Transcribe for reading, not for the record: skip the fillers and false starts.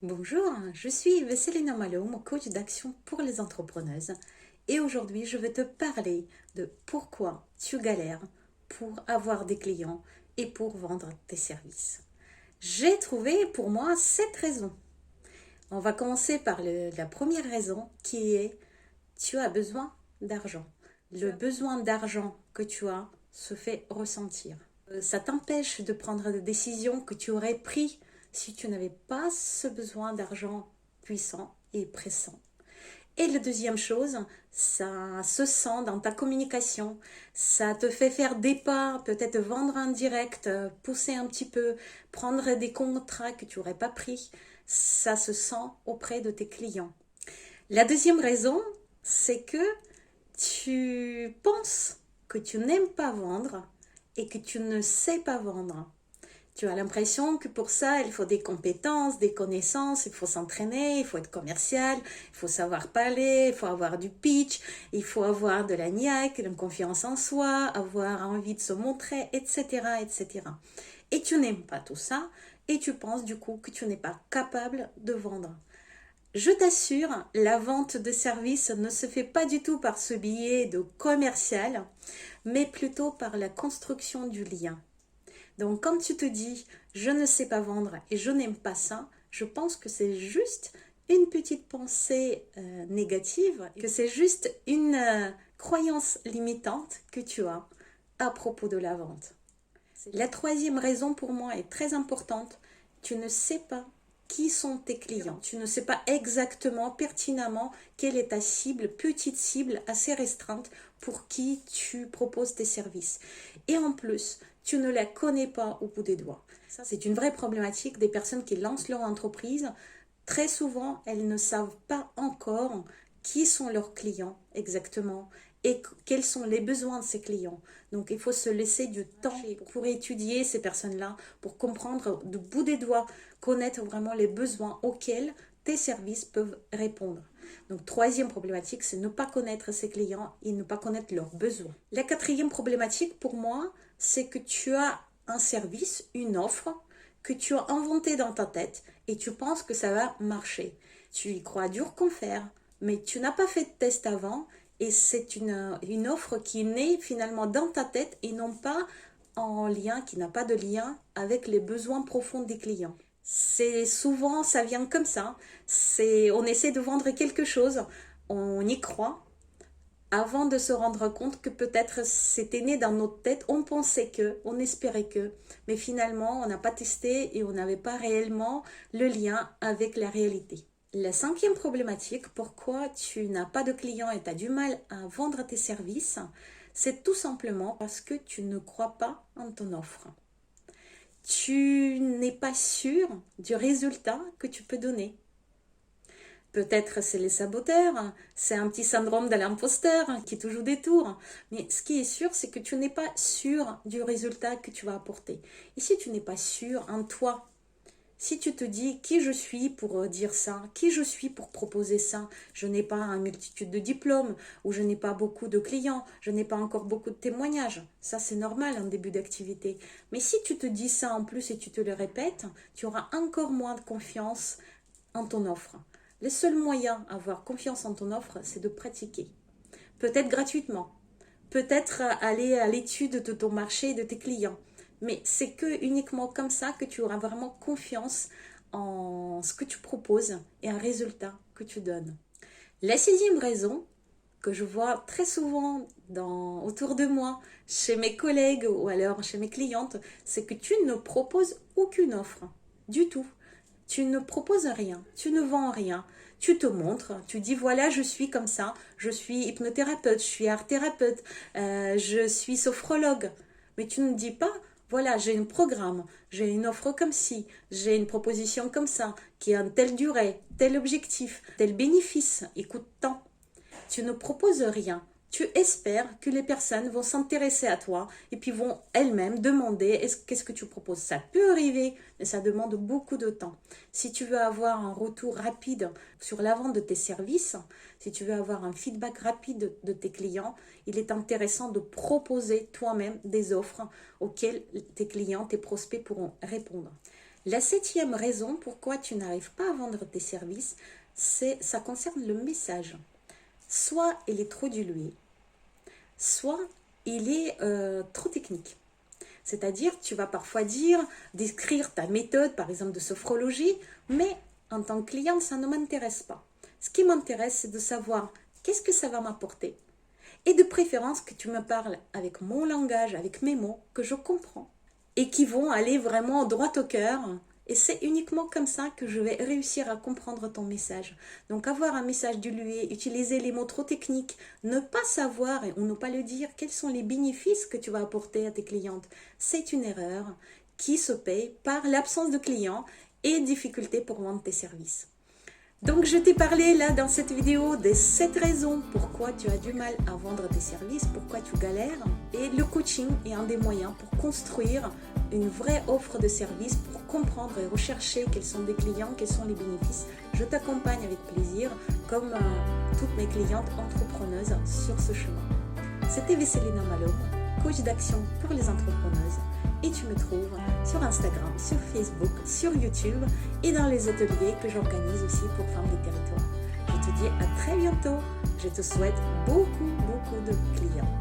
Bonjour, je suis Vesselina Malom, coach d'action pour les entrepreneuses et aujourd'hui je vais te parler de pourquoi tu galères pour avoir des clients et pour vendre tes services. J'ai trouvé pour moi 7 raisons. On va commencer par la première raison qui est tu as besoin d'argent. Le besoin d'argent que tu as se fait ressentir. Ça t'empêche de prendre des décisions que tu aurais prises si tu n'avais pas ce besoin d'argent puissant et pressant. Et la deuxième chose, ça se sent dans ta communication, ça te fait faire des pas, peut-être vendre en direct, pousser un petit peu, prendre des contrats que tu n'aurais pas pris, ça se sent auprès de tes clients. La deuxième raison, c'est que tu penses que tu n'aimes pas vendre et que tu ne sais pas vendre. Tu as l'impression que pour ça, il faut des compétences, des connaissances, il faut s'entraîner, il faut être commercial, il faut savoir parler, il faut avoir du pitch, il faut avoir de la niaque, de la confiance en soi, avoir envie de se montrer, etc., etc. Et tu n'aimes pas tout ça et tu penses du coup que tu n'es pas capable de vendre. Je t'assure, la vente de services ne se fait pas du tout par ce biais de commercial, mais plutôt par la construction du lien. Donc quand tu te dis je ne sais pas vendre et je n'aime pas ça, je pense que c'est juste une petite pensée négative, que c'est juste une croyance limitante que tu as à propos de la vente. La troisième raison pour moi est très importante. Tu ne sais pas qui sont tes clients. Tu ne sais pas exactement, pertinemment, quelle est ta cible, petite cible assez restreinte pour qui tu proposes tes services. Et en plus, tu ne la connais pas au bout des doigts. Ça, c'est une vraie problématique des personnes qui lancent leur entreprise. Très souvent, elles ne savent pas encore qui sont leurs clients exactement et quels sont les besoins de ces clients. Donc il faut se laisser du temps pour étudier ces personnes-là, pour comprendre du bout des doigts, connaître vraiment les besoins auxquels tes services peuvent répondre. Donc troisième problématique, c'est ne pas connaître ses clients et ne pas connaître leurs besoins. La quatrième problématique pour moi, c'est que tu as un service, une offre que tu as inventé dans ta tête et tu penses que ça va marcher. Tu y crois dur comme fer, mais tu n'as pas fait de test avant et c'est une offre qui est née finalement dans ta tête et non pas en lien, qui n'a pas de lien avec les besoins profonds des clients. C'est souvent, ça vient comme ça. On essaie de vendre quelque chose, on y croit, avant de se rendre compte que peut-être c'était né dans notre tête, on pensait que, on espérait que, mais finalement on n'a pas testé et on n'avait pas réellement le lien avec la réalité. La cinquième problématique, pourquoi tu n'as pas de clients et tu as du mal à vendre tes services, c'est tout simplement parce que tu ne crois pas en ton offre. Tu n'es pas sûr du résultat que tu peux donner. Peut-être c'est les saboteurs, c'est un petit syndrome de l'imposteur qui te joue des tours. Mais ce qui est sûr, c'est que tu n'es pas sûr du résultat que tu vas apporter. Et si tu n'es pas sûr en toi, si tu te dis qui je suis pour dire ça, qui je suis pour proposer ça, je n'ai pas une multitude de diplômes ou je n'ai pas beaucoup de clients, je n'ai pas encore beaucoup de témoignages. Ça, c'est normal en début d'activité. Mais si tu te dis ça en plus et tu te le répètes, tu auras encore moins de confiance en ton offre. Le seul moyen d'avoir confiance en ton offre, c'est de pratiquer. Peut-être gratuitement, peut-être aller à l'étude de ton marché et de tes clients. Mais c'est que uniquement comme ça que tu auras vraiment confiance en ce que tu proposes et un résultat que tu donnes. La sixième raison que je vois très souvent autour de moi, chez mes collègues ou alors chez mes clientes, c'est que tu ne proposes aucune offre du tout. Tu ne proposes rien, tu ne vends rien, tu te montres, tu dis voilà je suis comme ça, je suis hypnothérapeute, je suis art thérapeute, je suis sophrologue, mais tu ne dis pas voilà j'ai un programme, j'ai une offre comme ci, j'ai une proposition comme ça, qui a telle durée, tel objectif, tel bénéfice, écoute tant. Tu ne proposes rien. Tu espères que les personnes vont s'intéresser à toi et puis vont elles-mêmes demander qu'est-ce que tu proposes. Ça peut arriver, mais ça demande beaucoup de temps. Si tu veux avoir un retour rapide sur la vente de tes services, si tu veux avoir un feedback rapide de tes clients, il est intéressant de proposer toi-même des offres auxquelles tes clients, tes prospects pourront répondre. La septième raison pourquoi tu n'arrives pas à vendre tes services, ça concerne le message. Soit il est trop dilué, soit il est trop technique. C'est-à-dire, tu vas parfois décrire ta méthode, par exemple de sophrologie, mais en tant que cliente, ça ne m'intéresse pas. Ce qui m'intéresse, c'est de savoir qu'est-ce que ça va m'apporter. Et de préférence que tu me parles avec mon langage, avec mes mots, que je comprends. Et qui vont aller vraiment droit au cœur. Et c'est uniquement comme ça que je vais réussir à comprendre ton message. Donc avoir un message dilué, utiliser les mots trop techniques, ne pas savoir ou ne pas le dire quels sont les bénéfices que tu vas apporter à tes clientes, c'est une erreur qui se paye par l'absence de clients et difficulté pour vendre tes services. Donc je t'ai parlé là dans cette vidéo des 7 raisons pourquoi tu as du mal à vendre tes services, pourquoi tu galères. Et le coaching est un des moyens pour construire une vraie offre de service, pour comprendre et rechercher quels sont des clients, quels sont les bénéfices. Je t'accompagne avec plaisir comme toutes mes clientes entrepreneuses sur ce chemin. C'était Vesselina Malhomme, coach d'action pour les entrepreneuses. Et tu me trouves sur Instagram, sur Facebook, sur YouTube et dans les ateliers que j'organise aussi pour Femmes des Territoires. Je te dis à très bientôt. Je te souhaite beaucoup de clients.